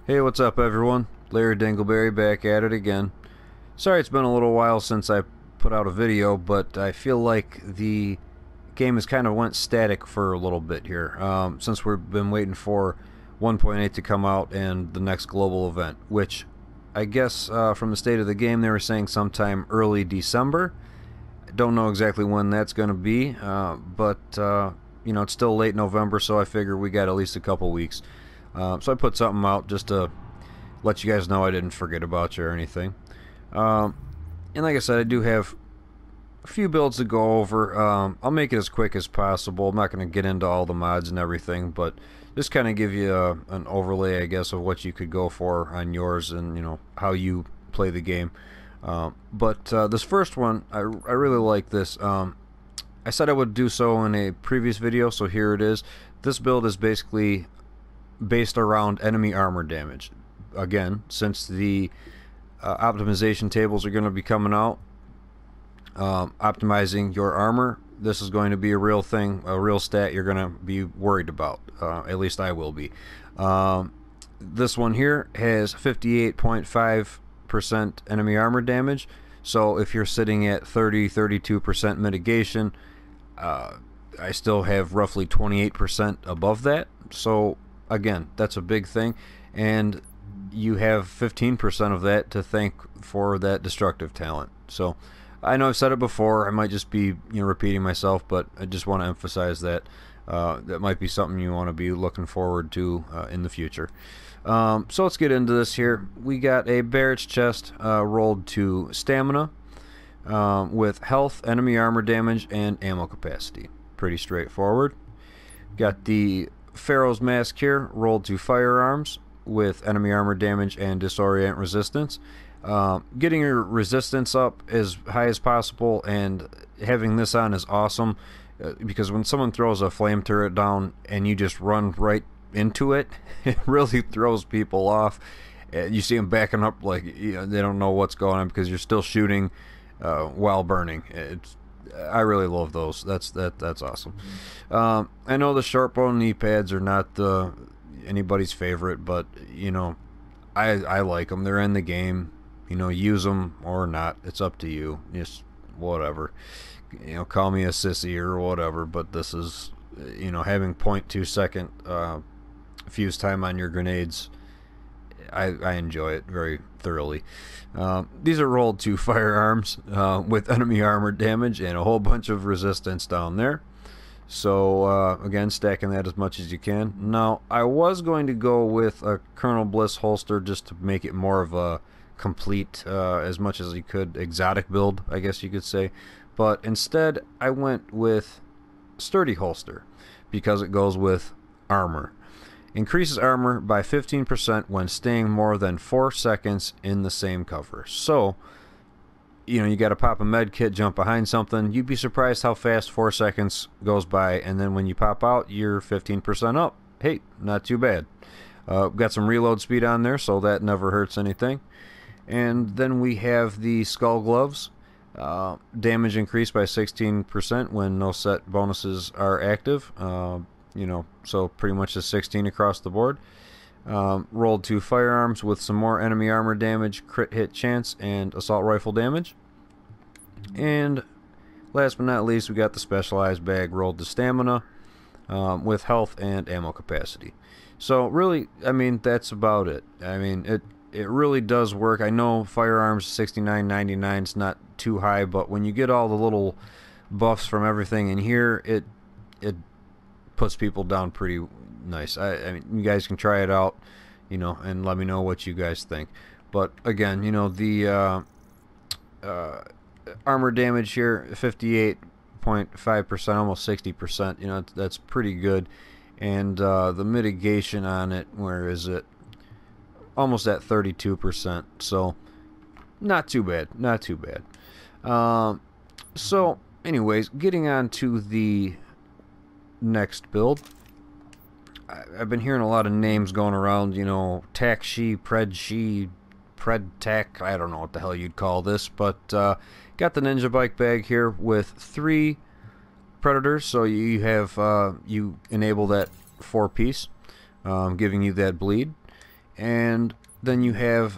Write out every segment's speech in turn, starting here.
Hey, what's up everyone? Larry Dingleberry back at it again. Sorry it's been a little while since I put out a video, but I feel like the game has kind of went static for a little bit here, since we've been waiting for 1.8 to come out and the next global event, which I guess from the state of the game they were saying sometime early December. I don't know exactly when that's going to be, but you know, it's still late November, so I figure we got at least a couple weeks. So I put something out just to let you guys know I didn't forget about you or anything. And like I said, I do have a few builds to go over. I'll make it as quick as possible. I'm not going to get into all the mods and everything, but just kind of give you an overlay, I guess, of what you could go for on yours and, you know, how you play the game. But this first one, I really like this. I said I would do so in a previous video, so here it is. This build is basically based around enemy armor damage. Again, since the optimization tables are going to be coming out, optimizing your armor, this is going to be a real thing, a real stat you're going to be worried about. At least I will be. This one here has 58.5% enemy armor damage, so if you're sitting at 32% mitigation, I still have roughly 28% above that. So again, that's a big thing, and you have 15% of that to thank for that destructive talent. So I know I've said it before, I might just be, you know, repeating myself, but I just want to emphasize that that might be something you want to be looking forward to in the future. So let's get into this here. We got a Barrett's chest rolled to stamina with health, enemy armor damage, and ammo capacity. Pretty straightforward. Got the Pharaoh's Mask here rolled to firearms with enemy armor damage and disorient resistance. Getting your resistance up as high as possible and having this on is awesome, because when someone throws a flame turret down and you just run right into it, it really throws people off. You see them backing up like, you know, they don't know what's going on because you're still shooting while burning. I really love those. That's awesome. I know the short bow knee pads are not anybody's favorite, but you know, I like them. They're in the game. You know, use them or not. It's up to you. Just whatever. You know, call me a sissy or whatever. But this is, you know, having 0.2 second fuse time on your grenades. I enjoy it very thoroughly. These are rolled to firearms with enemy armor damage and a whole bunch of resistance down there. So again, stacking that as much as you can. Now, I was going to go with a Colonel Bliss holster just to make it more of a complete, as much as you could, exotic build, I guess you could say. But instead, I went with Sturdy holster because it goes with armor. Increases armor by 15% when staying more than 4 seconds in the same cover. So, you know, you got to pop a med kit, jump behind something. You'd be surprised how fast 4 seconds goes by, and then when you pop out, you're 15% up. Hey, not too bad. Got some reload speed on there, so that never hurts anything. And then we have the skull gloves. Damage increased by 16% when no set bonuses are active. You know, so pretty much a 16 across the board. Rolled to firearms with some more enemy armor damage, crit hit chance, and assault rifle damage. And last but not least, we got the specialized bag rolled to stamina with health and ammo capacity. So really, I mean, that's about it. I mean, it really does work. I know firearms 69.99 is not too high, but when you get all the little buffs from everything in here, it puts people down pretty nice. I mean, you guys can try it out, you know, and let me know what you guys think. But again, you know, the armor damage here, 58.5%, almost 60%. You know, that's pretty good. And the mitigation on it, where is it? Almost at 32%. So not too bad. Not too bad. So, anyways, getting on to the next build. I've been hearing a lot of names going around, you know, Tac-Shi, Pred-Shi, Pred-Tac, I don't know what the hell you'd call this, but got the Ninja Bike bag here with 3 Predators, so you have, you enable that 4-piece, giving you that bleed, And then you have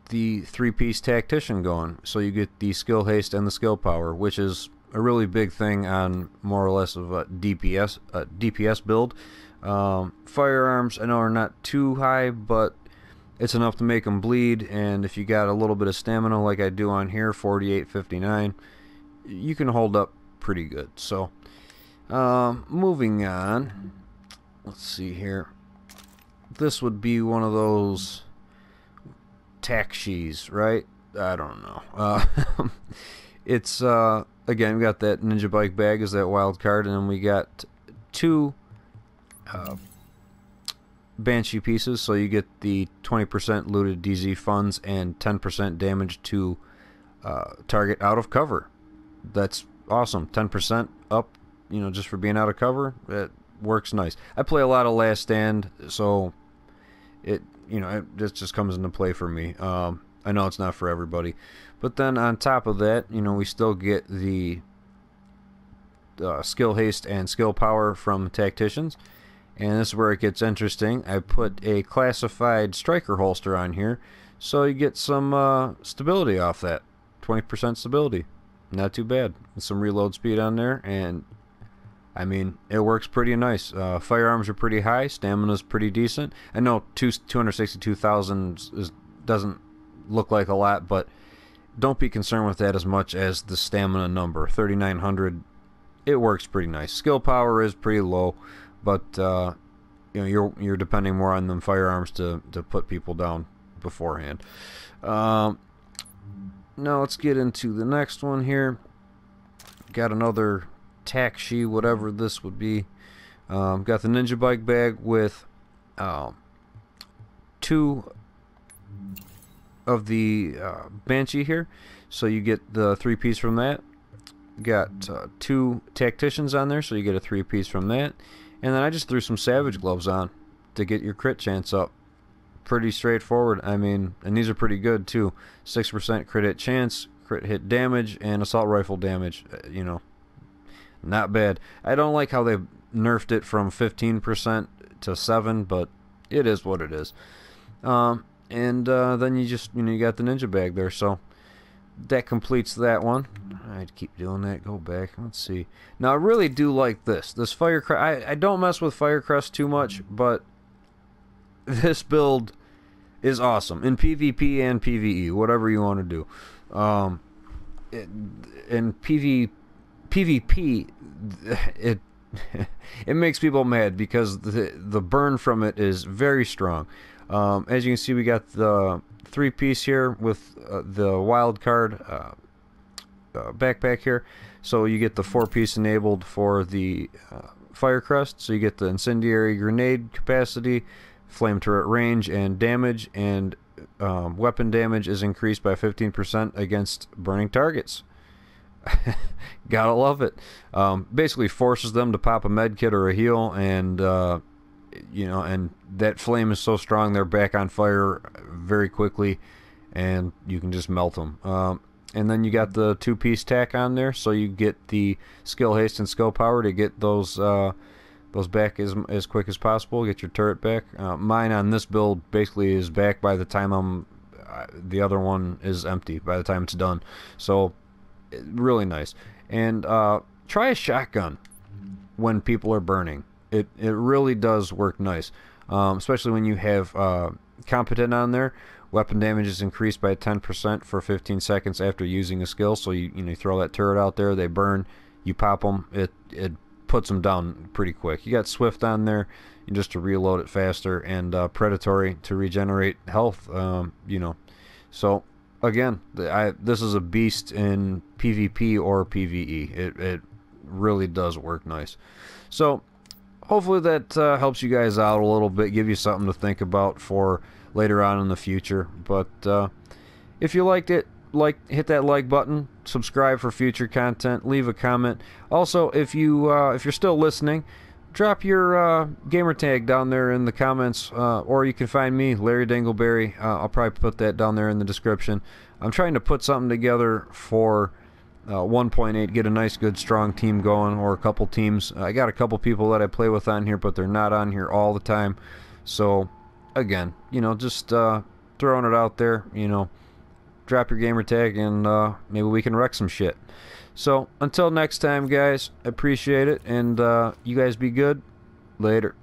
the 3-piece tactician going, so you get the skill haste and the skill power, which is a really big thing on more or less of a DPS build. Firearms I know are not too high, but it's enough to make them bleed, and if you got a little bit of stamina like I do on here, 48, 59, you can hold up pretty good. So moving on, let's see here. This would be one of those taxis, right? I don't know. It's again, we got that ninja bike bag as that wild card, and then we got 2 Banshee pieces, so you get the 20% looted DZ funds and 10% damage to target out of cover. That's awesome. 10% up, you know, just for being out of cover. It works nice. I play a lot of Last Stand, so it, you know, it just comes into play for me. I know it's not for everybody, but then on top of that, you know, we still get the skill haste and skill power from tacticians. And this is where it gets interesting. I put a classified striker holster on here, so you get some stability off that. 20% stability. Not too bad. And some reload speed on there, and I mean, it works pretty nice. Firearms are pretty high. Stamina's pretty decent. I know 262,000 doesn't look like a lot, but don't be concerned with that as much as the stamina number. 3,900. It works pretty nice. Skill power is pretty low, but you know, you're depending more on them firearms to put people down beforehand. Now let's get into the next one here. Got another taxi, whatever this would be. Got the ninja bike bag with 2 of the Banshee here, so you get the 3-piece from that. Got 2 tacticians on there, so you get a 3-piece from that. And then I just threw some Savage Gloves on to get your crit chance up. Pretty straightforward. I mean, and these are pretty good too. 6% crit hit chance, crit hit damage, and assault rifle damage. You know, not bad. I don't like how they nerfed it from 15% to 7%, but it is what it is. And then you just, you know, you got the ninja bag there, so that completes that one. I'd keep doing that. Go back. Let's see. Now I really do like this Firecrest. I don't mess with Firecrest too much, but this build is awesome in PvP and PvE, whatever you want to do. In PvP, it it makes people mad because the burn from it is very strong. As you can see, we got the 3-piece here with the wild card backpack here, so you get the 4-piece enabled for the Firecrest, so you get the incendiary grenade capacity, flame turret range and damage, and weapon damage is increased by 15% against burning targets. Gotta love it. Basically forces them to pop a med kit or a heal, and you know, and that flame is so strong they're back on fire very quickly, and you can just melt them. And then you got the 2-piece tack on there, so you get the skill haste and skill power to get those back as quick as possible. Get your turret back. Mine on this build basically is back by the time the other one is empty, by the time it's done. So really nice. And try a shotgun when people are burning. It really does work nice, especially when you have competent on there. Weapon damage is increased by 10% for 15 seconds after using a skill. So you throw that turret out there, they burn, you pop them, it puts them down pretty quick. You got Swift on there just to reload it faster, and Predatory to regenerate health. You know, so again, this is a beast in PvP or PvE. It really does work nice. So hopefully that helps you guys out a little bit, give you something to think about for later on in the future. But if you liked it, hit that like button, subscribe for future content, leave a comment. Also, if you're still listening, drop your gamer tag down there in the comments, or you can find me, Larry Dingleberry. I'll probably put that down there in the description. I'm trying to put something together for 1.8, get a nice, good, strong team going, or a couple teams. I got a couple people that I play with on here, but they're not on here all the time. So again, you know, just throwing it out there, you know, drop your gamer tag and maybe we can wreck some shit. So until next time, guys, I appreciate it, and you guys be good. Later.